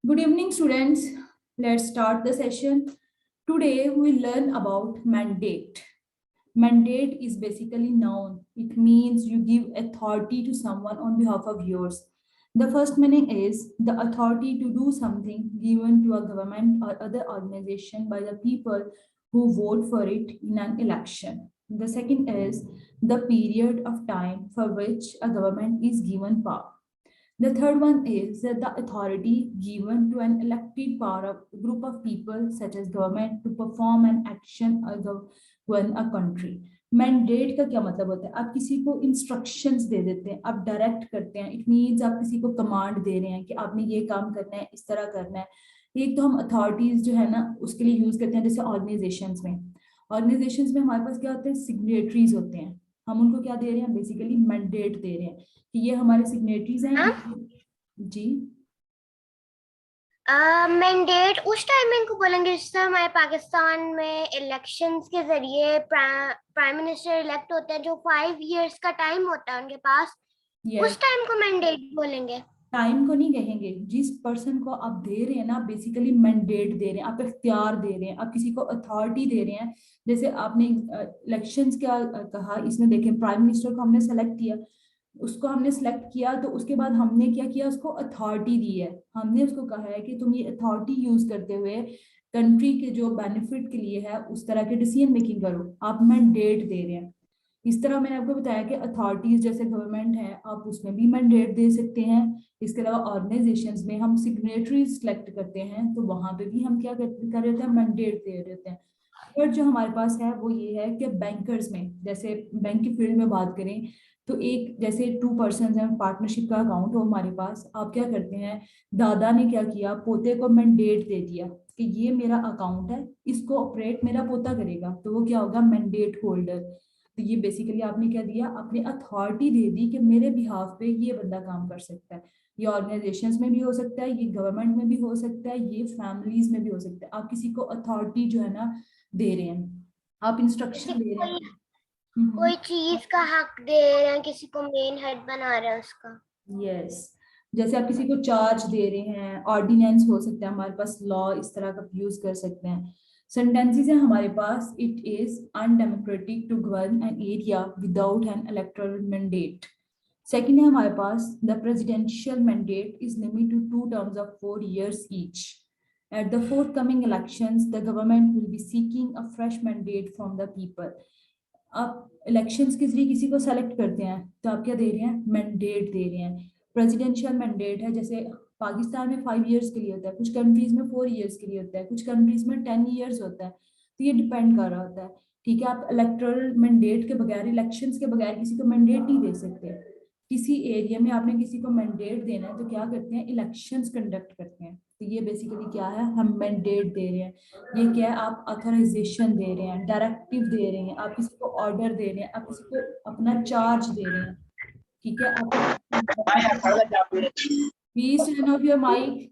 Good evening, students. Let's start the session. Today we learn about mandate. Mandate is basically noun. It means you give authority to someone on behalf of yours. The first meaning is the authority to do something given to a government or other organization by the people who vote for it in an election. The second is the period of time for which a government is given power. The third one is that the authority given to an elected power of group of people, such as government, to perform an action or govern a country. Mandate का क्या मतलब होता है? आप किसी को instructions दे देते हैं, आप डायरेक्ट करते हैं. इट मीन्स आप किसी को कमांड दे रहे हैं कि आपने ये काम करना है, इस तरह करना है. एक तो हम अथॉरिटीज जो है ना उसके लिए यूज करते हैं, जैसे ऑर्गेनाइजेशंस में हमारे पास क्या होते हैं? सिग्नेटरीज होते हैं. हम उनको क्या दे रहे हैं? बेसिकली मैंडेट दे रहे हैं कि ये हमारे सिग्नेटरीज हैं. जी, मैंडेट उस टाइमिंग को बोलेंगे जिससे हमारे पाकिस्तान में इलेक्शंस के जरिए प्राइम मिनिस्टर इलेक्ट होते हैं, जो 5 इयर्स का टाइम होता है उनके पास. उस टाइम को मैंडेट बोलेंगे. टाइम को नहीं कहेंगे. जिस पर्सन को आप दे रहे हैं ना, बेसिकली मैंडेट दे रहे हैं, आप इख्तियार दे रहे हैं, आप किसी को अथॉरिटी दे रहे हैं. जैसे आपने इलेक्शंस क्या कहा, इसमें देखें प्राइम मिनिस्टर को हमने सेलेक्ट किया, उसको हमने सेलेक्ट किया तो उसके बाद हमने क्या किया? उसको अथॉरिटी दी है. हमने उसको कहा है कि तुम ये अथॉरिटी यूज करते हुए कंट्री के जो बेनिफिट के लिए है उस तरह के डिसीजन मेकिंग करो. आप मैंडेट दे रहे हैं. इस तरह मैंने आपको बताया कि अथॉरिटीज जैसे गवर्नमेंट है, आप उसमें भी मैंडेट दे सकते हैं. इसके अलावा ऑर्गेनाइजेशंस में हम सिग्नेटरी सेलेक्ट करते हैं तो वहां पे भी हम क्या कर रहे होते हैं? मैंडेट दे रहे होते हैं. और जो हमारे पास है वो ये है कि बैंकर्स में, जैसे बैंक की फील्ड में बात करें तो एक जैसे 2 पर्सन हैं, पार्टनरशिप का अकाउंट हो हमारे पास. आप क्या करते हैं? दादा ने क्या किया? पोते को मैंडेट दे दिया कि ये मेरा अकाउंट है, इसको ऑपरेट मेरा पोता करेगा, तो वो क्या होगा? Mandate holder. तो ये बेसिकली आपने क्या दिया? अपनी अथॉरिटी दे दी कि मेरे बिहाफ पे ये बंदा काम कर सकता है. ये ऑर्गेनाइजेशंस में भी हो सकता है, ये गवर्नमेंट में भी हो सकता है, ये फैमिलीज में भी हो सकता है. आप किसी को अथॉरिटी जो है ना दे रहे हैं, आप इंस्ट्रक्शन दे रहे हैं. कोई चीज का हक दे रहे हैं, किसी को मेन हेड बना रहे हैं उसका. यस. जैसे आप किसी को चार्ज दे रहे हैं, ऑर्डिनेंस हो सकता है हमारे पास, लॉ इस तरह का यूज कर सकते हैं. सेंटेंसेस है हमारे पास. It is undemocratic to govern an area without an electoral mandate. Second है हमारे पास, the presidential mandate is limited to 2 terms of 4 years each. At the forthcoming elections, the government will be seeking a fresh mandate from the people. आप elections के जरिए किसी को select करते हैं तो आप क्या दे रहे हैं? मैंडेट दे रहे हैं. प्रेसिडेंशियल मैंडेट है, जैसे पाकिस्तान में 5 इयर्स के लिए होता है, कुछ कंट्रीज में 4 इयर्स के लिए होता है, कुछ कंट्रीज में 10 इयर्स होता है. तो ये डिपेंड कर रहा होता है. ठीक है, आप इलेक्टोरल मैंडेट के बगैर, इलेक्शंस के बगैर किसी को मैंडेट नहीं दे सकते. किसी एरिया में आपने किसी को मैंडेट देना है तो क्या करते हैं? इलेक्शंस कंडक्ट करते हैं. तो ये बेसिकली क्या है? हम मैंडेट दे रहे हैं. ये क्या है? आप ऑथराइजेशन दे रहे हैं, डायरेक्टिव दे रहे हैं, आप किसी को ऑर्डर दे रहे हैं, आप किसी को अपना चार्ज दे रहे हैं. ठीक है, आप please turn off your mic.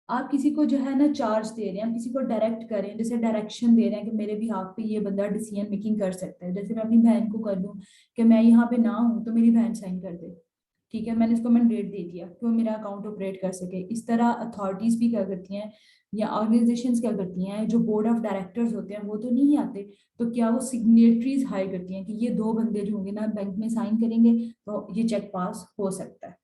आप किसी को जो है ना चार्ज दे रहे हैं, आप किसी को डायरेक्ट कर रहे हैं, जैसे डायरेक्शन दे रहे हैं कि मेरे बिहाफ पे ये बंदा डिसीजन मेकिंग कर सकता है. जैसे मैं अपनी बहन को कर दूं कि मैं यहाँ पे ना हूँ तो मेरी बहन साइन कर दे. ठीक है, मैंने उसको मैंडेट दे दिया कि वो मेरा अकाउंट ऑपरेट कर सके. इस तरह अथॉरिटीज भी क्या करती हैं या ऑर्गेनाइजेशंस क्या करती हैं? जो बोर्ड ऑफ डायरेक्टर्स होते हैं वो तो नहीं आते, तो क्या वो सिग्नेटरीज हायर करती हैं कि ये 2 बंदे जो होंगे ना बैंक में साइन करेंगे तो ये चेक पास हो सकता है.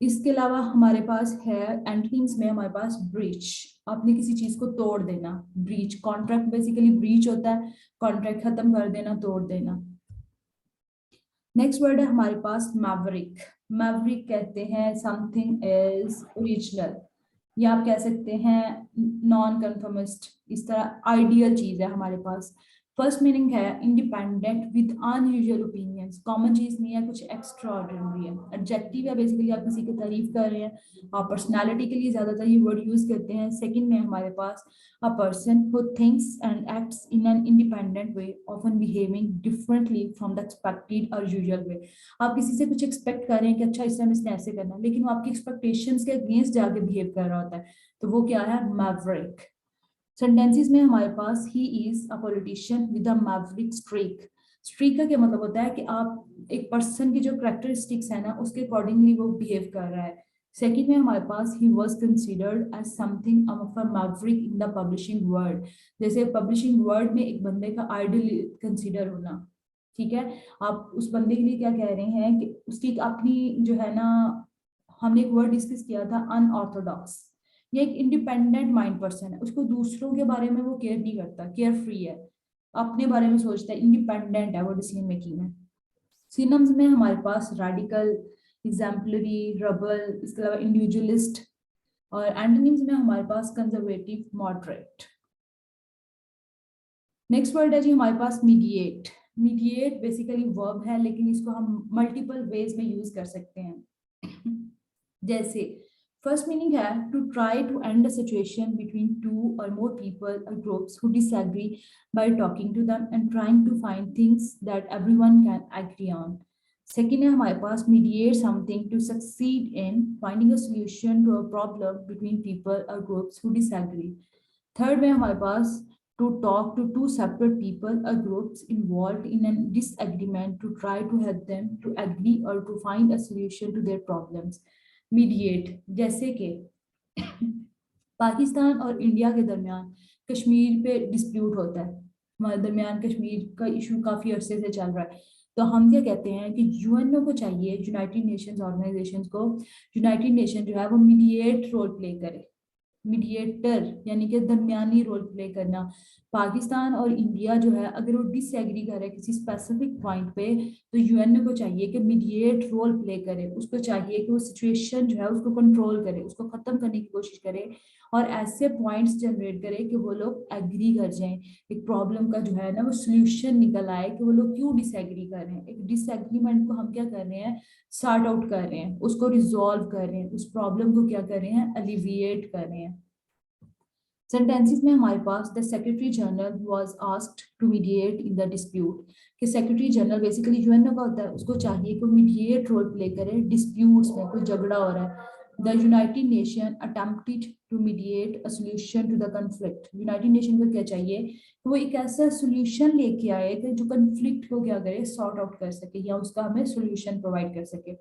इसके अलावा हमारे पास है एंट्रीज में हमारे पास ब्रीच. आपने किसी चीज को तोड़ देना, ब्रीच. कॉन्ट्रैक्ट बेसिकली ब्रीच होता है, कॉन्ट्रैक्ट खत्म कर देना, तोड़ देना. नेक्स्ट वर्ड है हमारे पास मैवरिक. मैवरिक कहते हैं समथिंग इज ओरिजिनल, या आप कह सकते हैं नॉन कन्फर्मिस्ट. इस तरह आइडियल चीज है हमारे पास. फर्स्ट मीनिंग है independent with unusual opinions. Common चीज नहीं है, कुछ एक्स्ट्रा ऑर्डिनरी है. एडजेक्टिव है, बेसिकली आप किसी की तारीफ कर रहे हैं. आप पर्सनालिटी के लिए ज्यादातर ये वर्ड यूज करते हैं. सेकंड में हमारे पास a person who thinks and acts in an independent way, often behaving differently from the expected or usual way. आप किसी से कुछ एक्सपेक्ट कर रहे हैं कि अच्छा इस टाइम इसने ऐसे करना, लेकिन वो आपकी एक्सपेक्टेशंस के अगेंस्ट जाके बिहेव कर रहा होता है, तो वो क्या है? मैवरिक. सेंटेंसेस में हमारे पास he is a politician with a maverick streak. Streak का क्या मतलब होता है? कि आप एक पर्सन की जो करेक्टरिस्टिक्स है ना उसके अकॉर्डिंगली वो बिहेव कर रहा है. सेकंड में हमारे पास he was considered as something of a maverick in the publishing world, जैसे पब्लिशिंग वर्ल्ड में एक बंदे का आइडल कंसिडर होना, ठीक है। आप उस बंदे के लिए क्या कह रहे हैं कि उसकी अपनी जो है ना, हमने एक वर्ड डिस्कस किया था अनऑर्थोडॉक्स, ये एक इंडिपेंडेंट माइंड पर्सन है, उसको दूसरों के बारे में वो केयर नहीं करता, केयर फ्री है, अपने बारे में सोचता है, इंडिपेंडेंट है वो डिसीजन मेकिंग में। सिनम्स में हमारे पास रेडिकल, एग्जाम्पलरी, रबल, इसके अलावा इंडिविजुअलिस्ट, और एंटोनिम्स में हमारे पास कंजर्वेटिव, मॉडरेट। नेक्स्ट वर्ड है जी हमारे पास मीडिएट। मीडिएट बेसिकली वर्ब है, लेकिन इसको हम मल्टीपल वेज में यूज कर सकते हैं। जैसे फर्स्ट मीनिंग है to try to end a situation between two or more people or groups who disagree by talking to them and trying to find things that everyone can agree on. Second है हमारे पास mediate something to succeed in finding a solution to a problem between people or groups who disagree. Third में हमारे पास to talk to two separate people or groups involved in a disagreement to try to help them to agree or to find a solution to their problems. Mediate, जैसे कि पाकिस्तान और India के दरमियान कश्मीर पे dispute होता है, हमारे दरमियान कश्मीर का इशू काफी अरसे से चल रहा है, तो हम क्या कहते हैं कि यूएनओ को चाहिए, यूनाइटेड नेशंस ऑर्गेनाइजेशन को, यूनाइटेड नेशन जो है वो मीडिएट रोल प्ले करे, मीडिएटर यानी कि दरमियानी रोल प्ले करना। पाकिस्तान और इंडिया जो है अगर वो डिसएग्री करे किसी स्पेसिफिक पॉइंट पे, तो यूएनओ को चाहिए कि मीडिएट रोल प्ले करे, उसको चाहिए कि वो सिचुएशन जो है उसको कंट्रोल करे, उसको खत्म करने की कोशिश करे, और ऐसे पॉइंट्स जनरेट करे कि वो लोग एग्री कर जाएं, एक प्रॉब्लम का जो है ना वो सोल्यूशन निकल आए कि वो लोग क्यों डिसएग्री कर रहे हैं। एक डिसएग्रीमेंट को हम क्या कर रहे हैं, सॉर्ट आउट कर रहे हैं, उसको रिजॉल्व कर रहे हैं, उस प्रॉब्लम को क्या कर रहे हैं, एलिविएट कर रहे हैं। सेंटेंसेस में हमारे पास the secretary general was asked to mediate in the dispute, कि सेक्रेटरी जनरल बेसिकली यूएनओ का होता है, उसको चाहिए कि मीडिएट रोल प्ले करे डिस्प्यूट्स में, कोई झगड़ा हो रहा है। The United Nation attempted to mediate a solution to the conflict, United Nation को क्या चाहिए कि वो एक ऐसा सॉल्यूशन लेके आए कि जो कॉन्फ्लिक्ट को क्या करे, सॉर्ट आउट कर सके या उसका हमें सॉल्यूशन प्रोवाइड कर सके।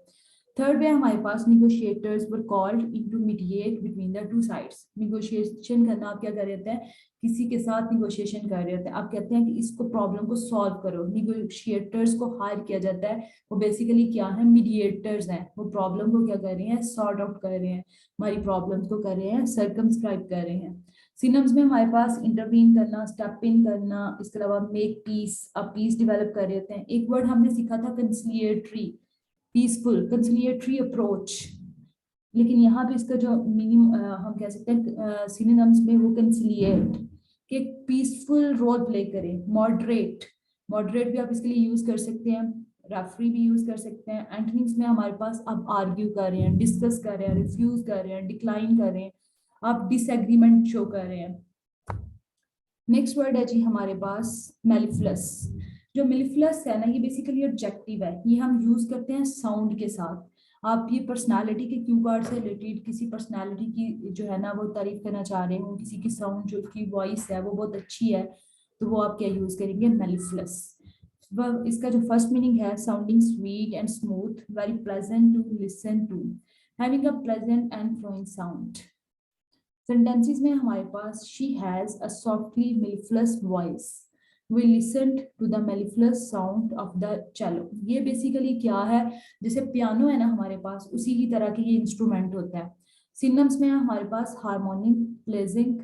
थर्ड में हमारे पास negotiators were called in to mediate between the two sides, negotiation करना, आप क्या कर रहे होते हैं, किसी के साथ निगोशिएशन कर रहे होते हैं, आप कहते हैं कि इसको प्रॉब्लम को सॉल्व करो, निगोशिएटर्स को हायर किया जाता है, वो बेसिकली क्या है, मीडिएटर्स हैं, वो प्रॉब्लम को क्या कर रहे हैं, सॉर्ट आउट कर रहे हैं, हमारी प्रॉब्लम्स को कर रहे हैं सर्कमस्क्राइब कर रहे हैं। सिनम्स में हमारे पास इंटरवीन करना, स्टेप इन करना, इसके अलावा मेक पीस, अब पीस डेवलप कर रहे होते हैं। एक वर्ड हमने सीखा था कंसिलिएटरी, पीसफुल, कंसिलिएटरी अप्रोच, लेकिन यहाँ पे इसका जो मीनिंग हम कह सकते हैं सिनोनिम्स में वो कंसिलिएट, कि पीसफुल रोल प्ले करें। मॉडरेट, मॉडरेट भी आप इसके लिए यूज कर सकते हैं, रेफरी भी यूज कर सकते हैं। एंटोनिम्स में हमारे पास आप आर्ग्यू कर रहे हैं, डिस्कस कर रहे हैं, रिफ्यूज कर रहे हैं, डिक्लाइन कर रहे हैं, आप डिसएग्रीमेंट शो कर रहे हैं। नेक्स्ट वर्ड है जी हमारे पास मेलिफलस। जो मेलिफलस है ना, ये बेसिकली ऑब्जेक्टिव है, ये हम यूज करते हैं साउंड के साथ। आप ये पर्सनालिटी के क्यू कार्ड से रिलेटेड किसी पर्सनालिटी की जो है ना वो तारीफ करना चाह रहे हो, किसी की साउंड जो उसकी वॉइस है वो बहुत अच्छी है, तो वो आप क्या यूज करेंगे, मेलिफलस। वह इसका जो फर्स्ट मीनिंग है, sounding sweet and smooth, very pleasant to listen to, having a pleasant and flowing sound. Sentences में हमारे पास she has a softly mellifluous voice, we listened to the mellifluous sound of the cello। ये basically क्या है, जैसे piano है ना हमारे पास, उसी की तरह के ये इंस्ट्रूमेंट होता है। सिनम्स में हमारे पास हार्मोनिक, प्लेजिंग,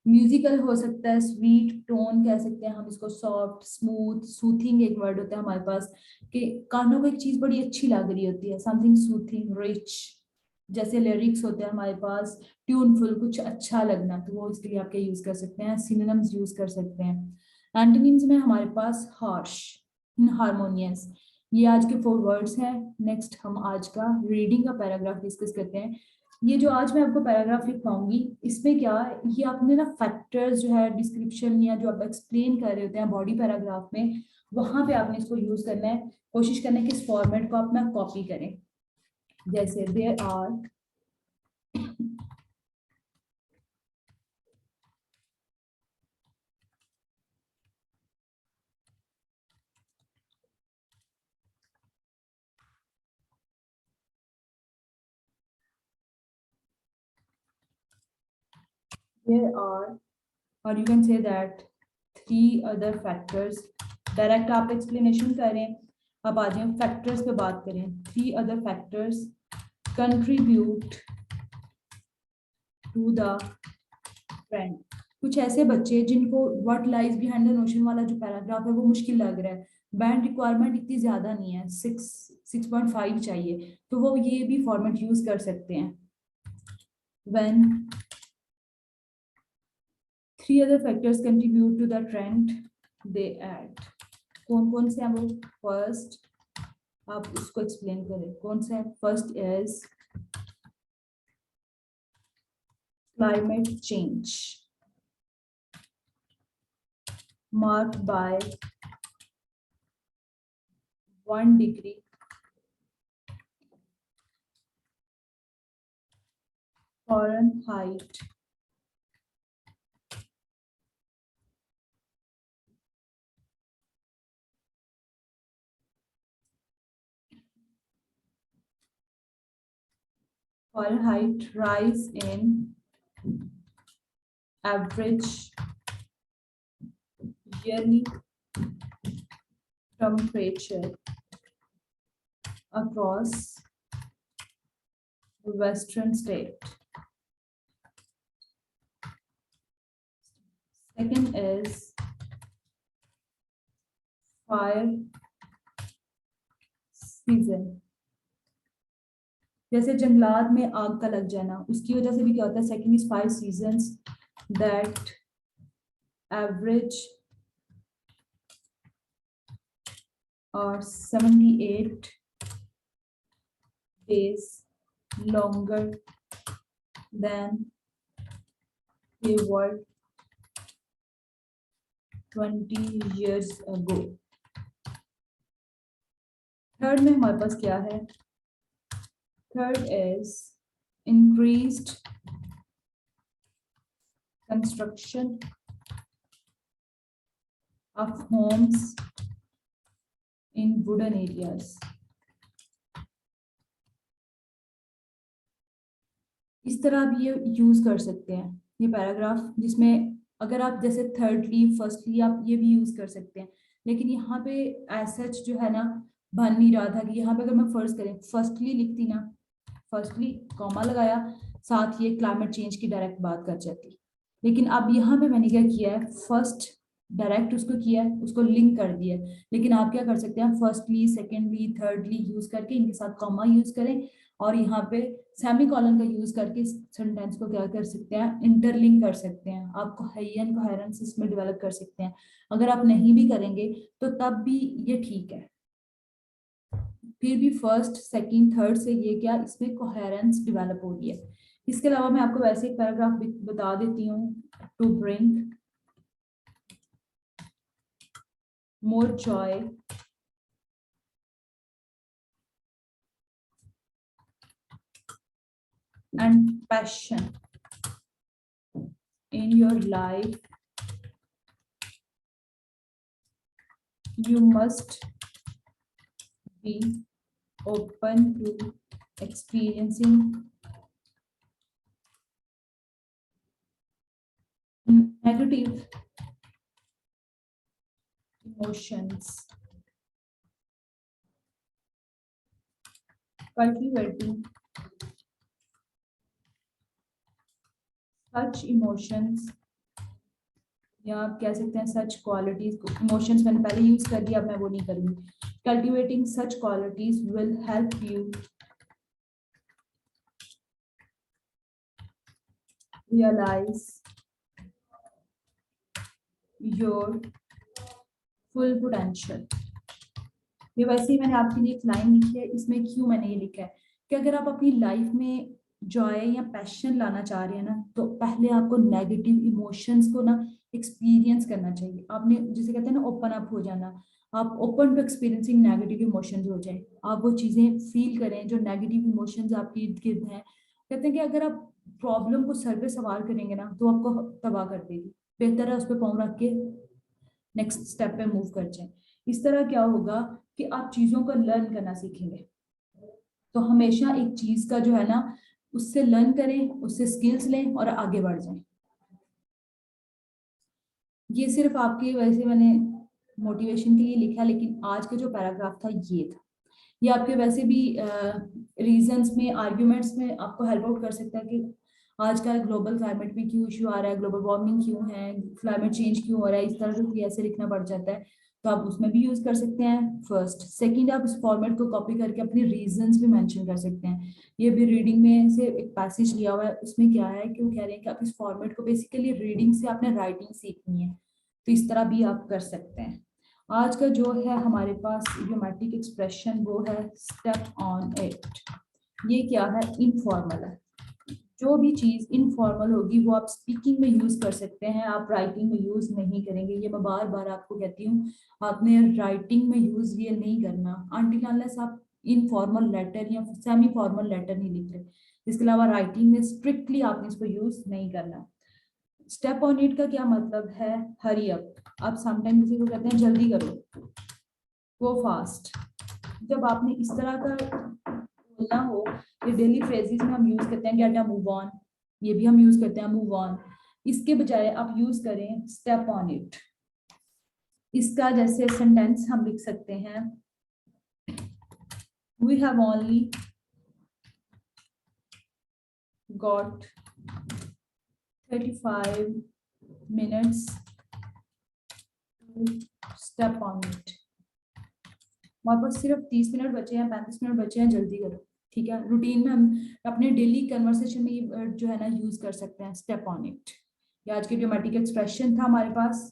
म्यूजिकल हो सकता है, स्वीट, टोन कह सकते हैं हम इसको, सॉफ्ट, स्मूथ, सूथिंग एक वर्ड होता है हमारे पास, कि कानों को एक चीज बड़ी अच्छी लग रही होती है, समथिंग सूथिंग, रिच। जैसे लिरिक्स होते हैं हमारे पास, ट्यूनफुल, कुछ अच्छा लगना, तो वो इसके लिए आप क्या यूज कर सकते हैं, सिनोनिम्स यूज कर सकते हैं। एंटोनिम्स में हमारे पास हार्श, इनहार्मोनियस। ये आज के 4 वर्ड्स हैं। नेक्स्ट हम आज का रीडिंग का पैराग्राफ डिस्कस करते हैं। ये जो आज मैं आपको पैराग्राफ लिखवाऊंगी, इसमें क्या, ये आपने ना फैक्टर्स जो है डिस्क्रिप्शन या जो आप एक्सप्लेन कर रहे होते हैं बॉडी पैराग्राफ में, वहां पे आपने इसको यूज करना है, कोशिश करना है कि इस फॉर्मेट को आप ना कॉपी करें। जैसे there are, There are, or you can say that, 3 other factors. Direct आप एक्सप्लेनेशन करें, अब आ जाए फैक्टर्स पे बात करें. 3 other factors contribute to the trend. कुछ ऐसे बच्चे जिनको what lies behind the notion वाला जो पैराग्राफ है वो मुश्किल लग रहा है, बैंड रिक्वायरमेंट इतनी ज्यादा नहीं है, 6.5 चाहिए, तो वो ये भी फॉर्मेट यूज कर सकते हैं. When 3 other factors contribute to the trend, they add. कौन कौन से हैं वो? फर्स्ट, आप उसको एक्सप्लेन करें कौन सा है. First is climate change marked by 1 degree Fahrenheit rise in average yearly temperature across the western state. Second is fire season. जैसे जंगलात में आग का लग जाना, उसकी वजह से भी क्या होता है. Second is fire seasons that average और 78 days longer than they were 20 years ago. Third में हमारे पास क्या है? Third is increased construction of homes in wooden areas. इस तरह आप ये यूज कर सकते हैं ये पैराग्राफ, जिसमें अगर आप जैसे थर्डली फर्स्टली आप ये भी यूज कर सकते हैं, लेकिन यहाँ पे एज सच जो है ना बन नहीं रहा था कि यहाँ पे अगर मैं फर्स्ट करें फर्स्टली लिखती ना, फर्स्टली कॉमा लगाया, साथ ये क्लाइमेट चेंज की डायरेक्ट बात कर जाती. लेकिन अब यहाँ पे मैंने क्या किया है, फर्स्ट डायरेक्ट उसको किया है, उसको लिंक कर दिया है. लेकिन आप क्या कर सकते हैं, फर्स्टली सेकेंडली थर्डली यूज करके इनके साथ कॉमा यूज करें और यहाँ पे सेमीकोलन का यूज करके सेंटेंस को क्या कर सकते हैं, इंटरलिंक कर सकते हैं. आप कोहेरेंस कोहेरेंस इसमें डेवलप कर सकते हैं. अगर आप नहीं भी करेंगे तो तब भी ये ठीक है. फिर भी फर्स्ट सेकंड थर्ड से ये क्या इसमें कोहेरेंस डेवलप हो रही है. इसके अलावा मैं आपको वैसे एक पैराग्राफ बता देती हूँ. To bring more joy and passion in your life, you must be open to experiencing negative emotions, cultivating such emotions, या आप कह सकते हैं सच क्वालिटीज. इमोशंस मैंने पहले यूज कर दिया, अब मैं वो नहीं करूंगी. Cultivating such qualities will help you realize your full potential. ये वैसे ही मैंने आपके लिए एक लाइन लिखी है, इसमें क्यों मैंने ये लिखा है कि अगर आप अपनी लाइफ में जॉय या पैशन लाना चाह रहे हैं ना, तो पहले आपको नेगेटिव इमोशंस को ना एक्सपीरियंस करना चाहिए. आपने जिसे कहते हैं ना ओपन अप हो जाना, आप open to experiencing negative emotions हो जाए. आप वो चीजें फील करें जो नेगेटिव इमोशंस आपके इर्द गिर्द हैं. कहते हैं कि अगर आप प्रॉब्लम को सर पे सवार करेंगे ना तो आपको तबाह कर देगी. बेहतर है उस पर पाँव रख के नेक्स्ट स्टेप पे मूव कर जाए. इस तरह क्या होगा कि आप चीजों को लर्न करना सीखेंगे. तो हमेशा एक चीज का जो है ना उससे लर्न करें, उससे स्किल्स लें और आगे बढ़ जाएं. ये सिर्फ आपके वैसे मैंने मोटिवेशन के लिए लिखा, लेकिन आज का जो पैराग्राफ था ये था। ये आपके वैसे भी रीजंस में, आर्ग्यूमेंट्स में आपको हेल्प आउट कर सकता है कि आज का ग्लोबल क्लाइमेट में क्यों इशू आ रहा है, ग्लोबल वार्मिंग क्यों है, क्लाइमेट चेंज क्यों हो रहा है, इस तरह से कोई ऐसे लिखना पड़ जाता है, तो आप उसमें भी यूज कर सकते हैं। फर्स्ट सेकंड, आप इस फॉर्मेट को कॉपी करके अपने रीजंस भी मेंशन कर सकते हैं। ये भी रीडिंग में से एक पैसेज लिया हुआ है, उसमें क्या है कि वो कह रहे हैं कि आप इस फॉर्मेट को बेसिकली रीडिंग से आपने राइटिंग सीखनी है, तो इस तरह भी आप कर सकते हैं। आज का जो है हमारे पास इडियोमैटिक एक्सप्रेशन वो है स्टेप ऑन इट। ये क्या है, इनफॉर्मल है। जो भी चीज इनफॉर्मल होगी वो आप स्पीकिंग में यूज कर सकते हैं, आप राइटिंग में यूज नहीं करेंगे। ये मैं बार बार आपको कहती हूँ, आपने राइटिंग में यूज ये नहीं करना अनटिल अनलेस आप इनफॉर्मल लेटर या सेमी फॉर्मल लेटर नहीं लिख रहे। इसके अलावा राइटिंग में स्ट्रिक्टली आपने इसको यूज नहीं करना। स्टेप ऑन इट का क्या मतलब है, हरी अप। आप समटाइम किसी को कहते हैं जल्दी करो, गो फास्ट। जब आपने इस तरह का बोलना हो, ये डेली फ्रेजेस में हम यूज करते हैं गेट अ मूव ऑन, ये भी हम यूज करते हैं मूव ऑन। इसके बजाय आप यूज करें स्टेप ऑन इट। इसका जैसे सेंटेंस हम लिख सकते हैं, we have only got 35 minutes to step on it। हमारे पास सिर्फ 30 मिनट बचे हैं, 35 मिनट बचे हैं, जल्दी करो। ठीक है, रूटीन में हम अपने डेली कन्वर्सेशन में ये जो है ना यूज कर सकते हैं स्टेप ऑन इट। ये आज के इडियोमैटिक एक्सप्रेशन था हमारे पास।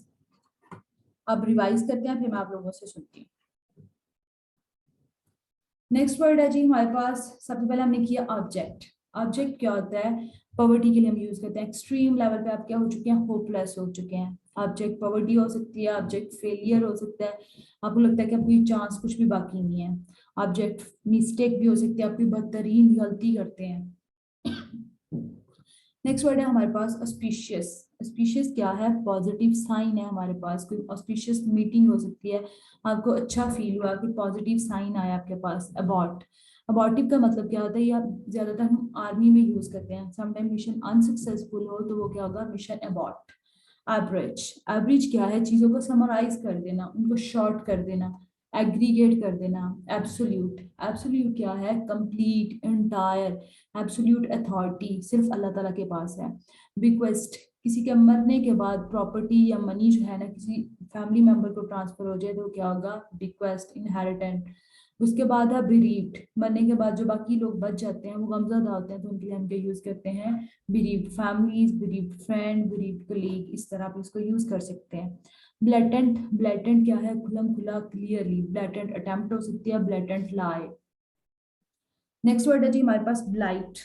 अब रिवाइज करते हैं, फिर मैं आप लोगों से सुनती हूँ। नेक्स्ट वर्ड है जी हमारे पास, सबसे पहले हमने किया ऑब्जेक्ट। ऑब्जेक्ट क्या होता है, पॉवर्टी के लिए हम यूज करते हैं। एक्सट्रीम लेवल पे आप क्या हो चुके हैं, होपलेस हो चुके हैं। ऑब्जेक्ट पॉवर्टी हो सकती है, ऑब्जेक्ट फेलियर हो सकता है, आपको लगता है कि अब कोई चांस कुछ भी बाकी नहीं है। ऑब्जेक्ट मिस्टेक भी हो सकती है, आप कोई बदतरीन गलती करते हैं। नेक्स्ट वर्ड है हमारे पास ऑस्पिशियस। ऑस्पिशियस क्या है, पॉजिटिव साइन है हमारे पास। कोई ऑस्पिशियस मीटिंग हो सकती है, आपको अच्छा फील हुआ कि पॉजिटिव साइन आया आपके पास। अबॉर्ट, अबॉर्टिव का मतलब क्या होता है, या ज्यादातर हम आर्मी में यूज करते हैं। समटाइम मिशन अनसक्सेसफुल हो तो वो क्या होगा, मिशन अबॉर्ट। एवरेज, एवरेज क्या है, चीजों को समराइज कर देना, उनको शॉर्ट कर देना, एग्रीगेट कर देना। एब्सोल्यूट, एब्सोल्यूट क्या है, कंप्लीट, एंटायर, एब्सोल्यूट अथॉरिटी सिर्फ अल्लाह ताला के पास है। बिक्वेस्ट, किसी के मरने के बाद प्रॉपर्टी या मनी जो है ना किसी फैमिली मेंबर को ट्रांसफर हो जाए तो क्या होगा, बिक्वेस्ट, इनहेरिटेंट। उसके बाद है बिरीव्ड, मरने के बाद जो बाकी लोग बच जाते हैं वो गमज़दा होते हैं, तो उनके लिए हम क्या यूज करते हैं, बिरीव्ड फैमिलीज, बिरीव्ड फ्रेंड, बिरीव्ड कलीग, इस तरह आप इसको यूज कर सकते हैं। ब्लैटेंट, ब्लैटेंट क्या है, खुलम खुला, क्लियरली। ब्लैटेंट अटेम्प्ट हो सकती है, ब्लैटेंट लाई। नेक्स्ट वर्ड है जी हमारे पास ब्लाइट।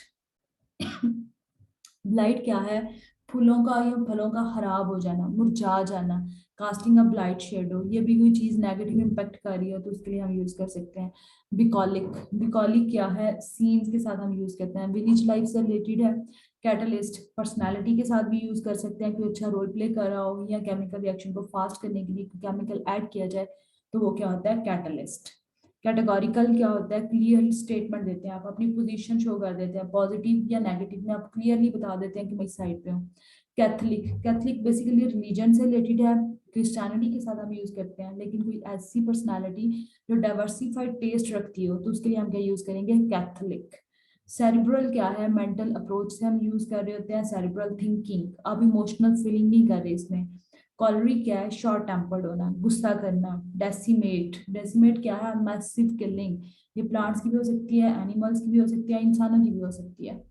ब्लाइट क्या है, फूलों का या फलों का खराब हो जाना, मुरझा जाना। कास्टिंग अ ब्लाइट शेडो, ये भी कोई चीज नेगेटिव इम्पैक्ट कर रही हो तो उसके लिए हम यूज कर सकते हैं। बिकॉलिक, बिकॉलिक क्या है, सीन्स के साथ हम यूज करते हैं। विलेज लाइफ से रिलेटेड है। कैटलिस्ट, पर्सनालिटी के साथ भी यूज कर सकते हैं, कोई अच्छा रोल प्ले कर रहा हो या केमिकल रिएक्शन को फास्ट करने के लिए केमिकल ऐड किया जाए तो वो क्या होता है, कैटलिस्ट। कैटेगोरिकल क्या होता है, क्लियर स्टेटमेंट देते हैं, आप अपनी पोजीशन शो कर देते हैं, पॉजिटिव या नेगेटिव में आप क्लियरली बता देते हैं कि मैं इस साइड पे हूँ। कैथलिक, कैथलिक बेसिकली रिलीजन से रिलेटेड है, क्रिश्चियनिटी के साथ हम यूज करते हैं। लेकिन कोई ऐसी पर्सनालिटी जो डाइवर्सिफाइड टेस्ट रखती हो तो उसके लिए हम क्या यूज करेंगे, कैथलिक। सेरिब्रल क्या है, मेंटल अप्रोच से हम यूज कर रहे होते हैं, सेरिब्रल थिंकिंग, अब इमोशनल फीलिंग नहीं कर रहे इसमें। कॉलरी क्या है, शॉर्ट टेम्पर्ड होना, गुस्सा करना। डेसिमेट, डेसिमेट क्या है, मैसिव किलिंग, ये प्लांट्स की भी हो सकती है, एनिमल्स की भी हो सकती है, इंसानों की भी हो सकती है।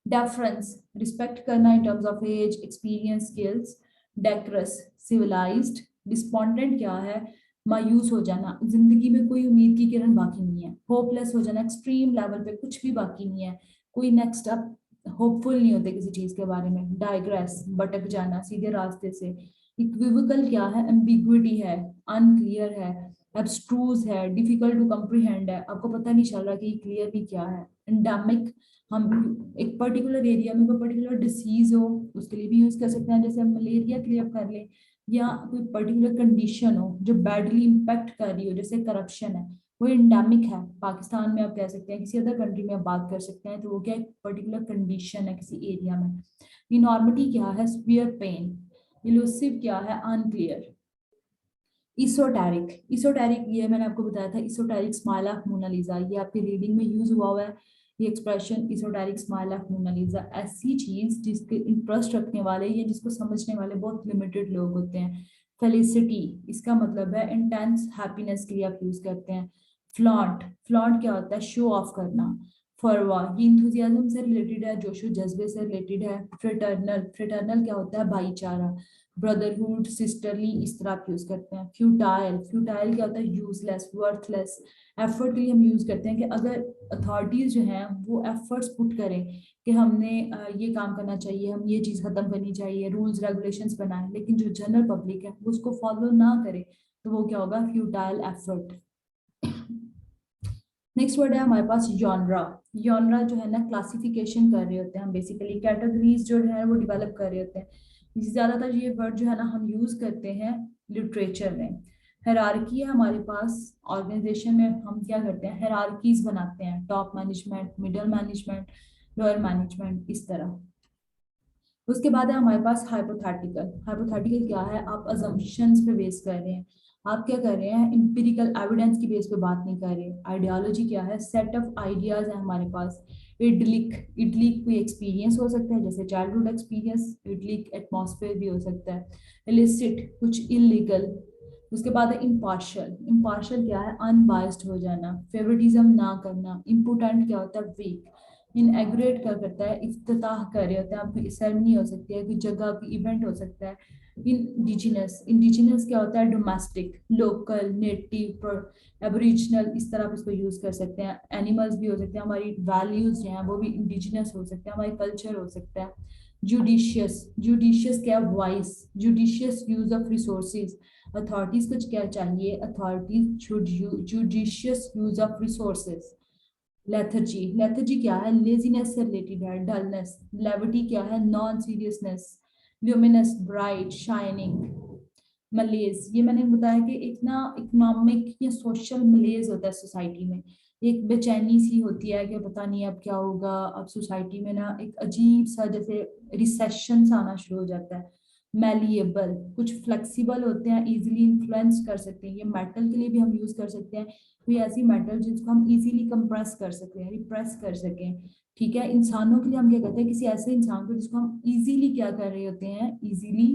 डेफरेंस, रिस्पेक्ट करना in terms of age, experience, skills. Decorous, civilized. Despondent क्या है, मायूस हो जाना, जिंदगी में कोई उम्मीद की किरण बाकी नहीं है। होपलेस हो जाना, एक्सट्रीम लेवल पे कुछ भी बाकी नहीं है, कोई नेक्स्ट अप होपफुल नहीं होते किसी चीज के बारे में। डाइग्रेस, भटक जाना सीधे रास्ते से। इक्विवोकल क्या है, एम्बिग्विटी है, अनक्लियर है, एब्स्ट्रूज है, डिफिकल्ट टू कम्प्रीहेंड है, आपको पता नहीं चल रहा कि क्लियरली क्या है। एंडेमिक, हम एक पर्टिकुलर एरिया में कोई पर्टिकुलर डिसीज हो उसके लिए भी यूज कर सकते हैं, जैसे हम मलेरिया क्लियर कर लें, या कोई पर्टिकुलर कंडीशन हो जो बैडली इम्पैक्ट कर रही हो, जैसे करप्शन है, वो एंडेमिक है। पाकिस्तान में आप कह सकते हैं, किसी अदर कंट्री में आप बात कर सकते हैं, तो वो क्या एक पर्टिकुलर कंडीशन है किसी एरिया में। इनॉर्मिटी क्या है, स्पीयर पेन, इलूसिव क्या है? अनक्लियर। इसोटेरिक, इसोटेरिक ये मैंने आपको बताया था, इसोटेरिक स्माइल ऑफ मोनालिसा, ये आपकी रीडिंग में यूज हुआ है ये expression, esoteric smile of Mona Lisa. ऐसी चीज जिसके इंटरेस्ट रखने वाले या जिसको समझने वाले बहुत लिमिटेड लोग होते हैं। फेलिसिटी, इसका मतलब है इंटेंस हैप्पीनेस के लिए आप यूज करते हैं। फ्लॉन्ट, फ्लॉन्ट क्या होता है? शो ऑफ करना। फरवा, ये इंथुजियाज्म से रिलेटेड है, जोशो जज्बे से रिलेटेड है। फ्रेटर्नल, फ्रेटर्नल क्या होता है? भाईचारा। ब्रदरहुड, सिस्टरली, इस तरह आप यूज करते हैं। फ्यूटाइल, फ्यूटाइल क्या होता है? Useless, worthless. एफर्ट के लिए हम यूज करते हैं कि अगर अथॉरिटीज जो हैं वो एफर्ट्स पुट करें कि हमने ये काम करना चाहिए, हम ये चीज खत्म करनी चाहिए, रूल्स रेगुलेशंस बनाएं, लेकिन जो जनरल पब्लिक है वो उसको फॉलो ना करे, तो वो क्या होगा? Futile effort. नेक्स्ट वर्ड है हमारे पास जॉनरा। जॉनरा जो है ना, क्लासिफिकेशन कर रहे होते हैं हम, बेसिकली कैटेगरीज जो है वो डेवलप कर रहे होते हैं। ज्यादातर ये वर्ड जो है ना हम यूज करते हैं लिटरेचर में। हायरार्की है हमारे पास, ऑर्गेनाइजेशन में हम क्या करते हैं? हायरार्कीज बनाते हैं, top management, middle management, lower management, इस तरह। उसके बाद है हमारे पास हाइपोथेटिकल। हाइपोथेटिकल क्या है? आप अजम्पशंस पे बेस कर रहे हैं, आप क्या कर रहे हैं? इंपिरिकल एविडेंस की बेस पे बात नहीं कर रहे। आइडियोलॉजी क्या है? सेट ऑफ आइडियाज है हमारे पास। इडलिक, इडलिक कोई एक्सपीरियंस हो सकता है, जैसे चाइल्डहुड एक्सपीरियंस, इडलिक एटमॉस्फेयर भी हो सकता है। इलिसिट, कुछ इलीगल। उसके बाद है इम्पार्शियल। इम्पार्शियल क्या है? अनबायस्ड हो जाना, फेवरेटिज्म ना करना। इम्पोर्टेंट क्या होता है? वीक। इनएग्रेट क्या करता है? इफ्तिताह कर रहे होते हैं, आपकी सेरेमनी हो सकती है, कोई जगह की इवेंट हो सकता है। इंडिजिनस, इंडिजिनस क्या होता है? डोमेस्टिक, लोकल, नेटिव, एबोरिजिनल, इस तरह आप इसको यूज कर सकते हैं। एनिमल्स भी हो सकते हैं, हमारी वैल्यूज जो हैं वो भी इंडिजिनस हो सकते हैं, हमारी कल्चर हो सकता है। जुडिशियस, जुडिशियस क्या? Vice, judicious use of resources. Authorities को क्या चाहिए? Authorities judicious use of resources. Lethargy, lethargy क्या है? लेजीनेस से रिलेटेड है, डलनेस। लेविटी क्या है? Non seriousness. Luminous, bright, shining. मलेज, ये मैंने बताया कि एक ना इकोनॉमिक या सोशल मलेज होता है सोसाइटी में, एक बेचैनी सी होती है कि पता नहीं अब क्या होगा। अब सोसाइटी में ना एक अजीब सा जैसे रिसेशन सा आना शुरू हो जाता है। मैलिएबल, कुछ फ्लेक्सिबल होते हैं, इजीली इन्फ्लुएंस कर सकते हैं, ये मेटल के लिए भी हम यूज कर सकते हैं, कोई ऐसी मेटल जिसको हम इजीली कंप्रेस कर सकें, रिप्रेस कर सकें। ठीक है, इंसानों के लिए हम क्या कहते हैं? किसी ऐसे इंसान को जिसको हम इजीली क्या कर रहे होते हैं? इजीली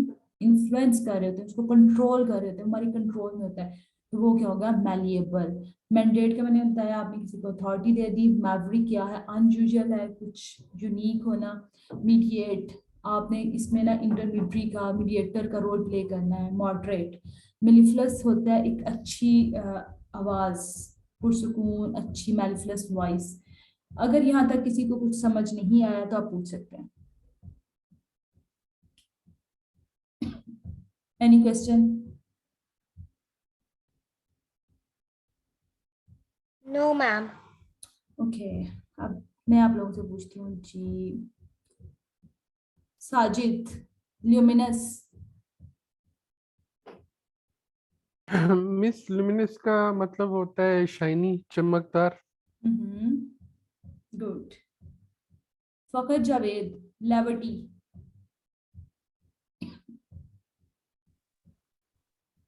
इन्फ्लुएंस कर रहे होते हैं, उसको कंट्रोल कर रहे होते हैं, हमारी कंट्रोल में होता है, तो वो क्या होगा? मैलिएबल। मैंडेट का मैंने बताया, आपने किसी को अथॉरिटी दे दी। मैवरिक क्या है? अनयूजुअल है, कुछ यूनिक होना। मीडिएट, आपने इसमें ना इंटरमीडियरी का, मीडिएटर का रोल प्ले करना है। मॉडरेट। मिलिफलस होता है एक अच्छी आवाज, पुरसुकून, अच्छी मेलिफलस वॉइस। अगर यहाँ तक किसी को कुछ समझ नहीं आया तो आप पूछ सकते हैं। Any question? No ma'am. Okay, अब मैं आप लोगों से पूछती हूँ जी। साजिद, ल्यूमिनस। मिस लुमिनस का मतलब होता है शाइनी, चमकदार। Good. Fakhar Javed, levity.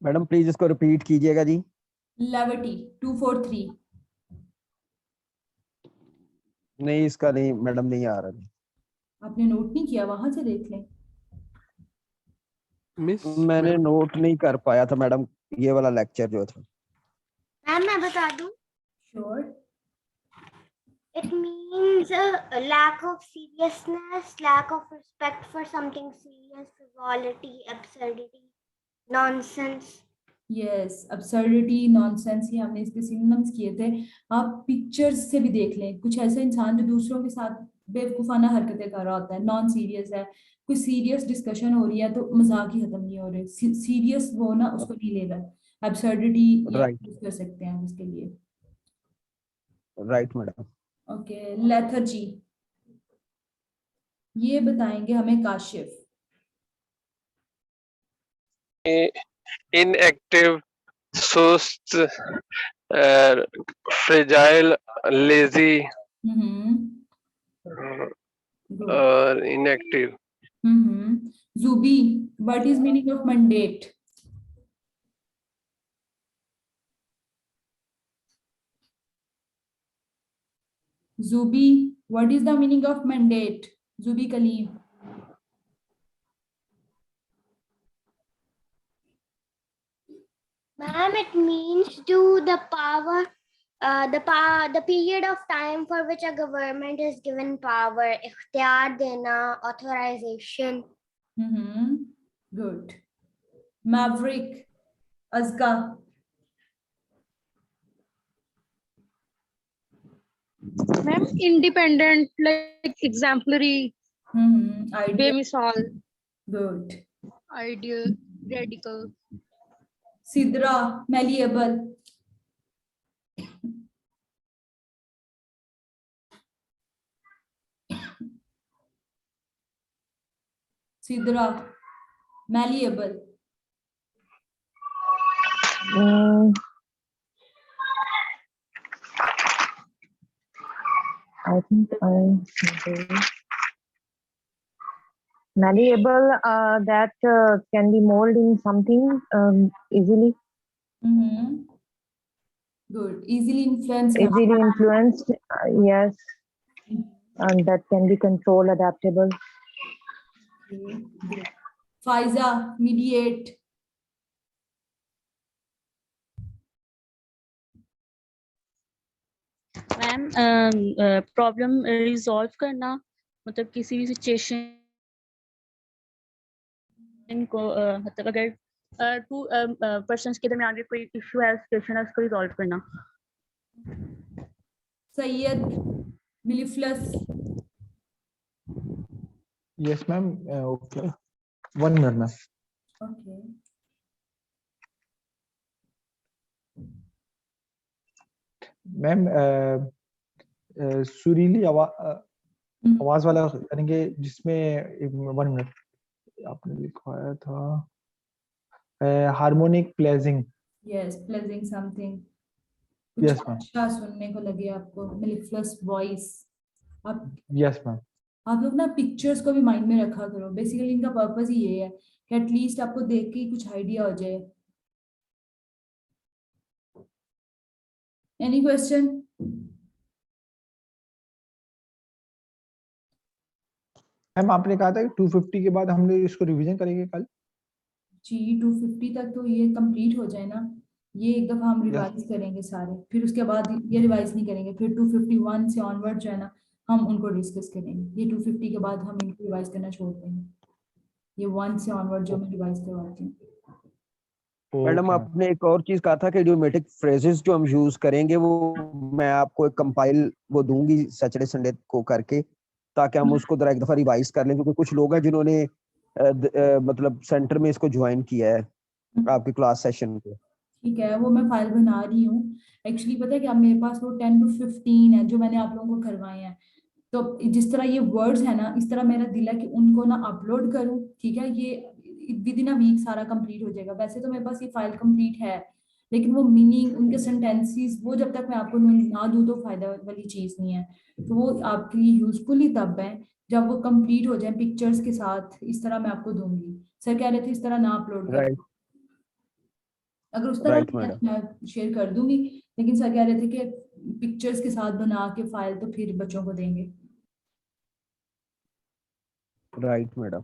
Madam please इसको रिपीट कीजिएगा जी। लेविटी, 243। नहीं इसका नहीं मैडम, नहीं आ रहा जी। आपने नोट नहीं किया? वहां से देख लें। मिस मैंने नोट नहीं कर पाया था मैडम, ये वाला लेक्चर जो था। मैम मैं बता दूं, sure. it means a lack of seriousness, lack of respect for something serious, frivolity, absurdity, nonsense. Yes, absurdity, nonsense, ये हमने इसके सिनोनिम्स किए थे। आप पिक्चर्स से भी देख लें, कुछ ऐसे इंसान जो दूसरों के साथ बेवकूफाना हरकतें कर रहा होता है, नॉन सीरियस है, कोई सीरियस डिस्कशन हो रही है तो मजाक ही खत्म नहीं हो रहे, सीरियस वो ना उसको नहीं ले रहा। एब्सर्डिटी ये राइट यूज कर सकते हैं उसके लिए। Right madam. ओके, लेथर्जी, ये बताएंगे हमें काशिफ। inactive, सुस्त, fragile, lazy हम्म, और inactive. Zubi, what is meaning of mandate? Zubi, what is the meaning of mandate? Zubi Kaleem. Ma'am, it means to the power, the period of time for which a government is given power, ikhtiyar dena, authorization. Good. Maverick, Azka. Ma'am, independent, like exemplary, Ideal. bemisal, Good. ideal, radical. Sidra, malleable. Sidra, malleable. I think malleable, that can be molded in something easily. Good. Easily influenced. Easily influenced, yes, and that can be controlled, adaptable. Okay, good. Faiza, mediate. Ma'am problem resolve करना, मतलब किसी भी situation को मतलब अगर to persons के दरमियान भी कोई इशू है, सिचुएशन है, उसको रिजॉल्व करना. Sayyid, mellifluous. Yes, ma'am. Okay. 1 minute, ma'am. Okay. Ma'am सुरीली आवाज वाला यानी कि जिसमें 1 मिनट आपने लिखवाया था harmonic pledging. Yes, pleasing something. Yes, ma'am. अच्छा सुनने को लगे आपको. mellifluous voice. आप Yes, ma'am. आप लोग ना पिक्चर्स को भी माइंड में रखा करो. बेसिकली इनका पर्पस ही ये है कि एटलीस्ट आपको देख के ही कुछ आइडिया हो जाए. Any question? मैम आपने कहा था कि 250 के बाद हम लोग इसको रिवीजन करेंगे कल. जी 250 तक तो ये कंप्लीट हो जाए ना. ये एक दफा हम रिवाइज करेंगे सारे, फिर उसके बाद ये रिवाइज नहीं करेंगे. फिर 251 से ऑनवर्ड जो है ना हम उनको डिस्कस करेंगे. ये 250 के बाद हम इनको रिवाइज करना छोड़ देंगे. ये 1 से ऑनवर्ड जो मैं रिवाइज करवाती हूँ. मैडम आपने एक और चीज कहा था कि इडियोमेटिक फ्रेजेस जो हम यूज करेंगे वो मैं आपको एक कंपाइल वो दूंगी सैटरडे संडे को करके, ताकि हम उसको जरा एक दफा रिवाइज कर लें, क्योंकि कुछ लोग हैं जिन्होंने मतलब सेंटर में इसको ज्वाइन किया है आपके क्लास सेशन को. ठीक है, वो मैं फाइल बना रही हूँ. एक्चुअली पता है क्या, मेरे पास वो 10 to 15 है जो मैंने आप लोगों को करवाए हैं. तो जिस तरह ये वर्ड्स है ना, इस तरह मेरा दिल है कि उनको ना अपलोड करूँ. ठीक है, ये विद इन अ वीक सारा कंप्लीट हो जाएगा. वैसे तो मेरे पास ये फाइल कंप्लीट है, लेकिन वो मीनिंग उनके सेंटेंसेस वो जब तक मैं आपको ना दूँ तो फायदा वाली चीज नहीं है. तो वो आपके लिए यूजफुल ही तब है जब वो कंप्लीट हो जाए पिक्चर्स के साथ. इस तरह मैं आपको दूंगी. सर कह रहे थे इस तरह ना अपलोड कर. अगर उस तरह मैं शेयर कर दूंगी, लेकिन सर कह रहे थे कि पिक्चर्स के साथ बना के फाइल तो फिर बच्चों को देंगे. Right madam.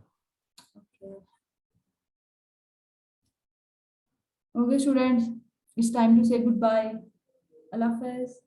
Okay students, it's time to say goodbye. Allah Hafiz.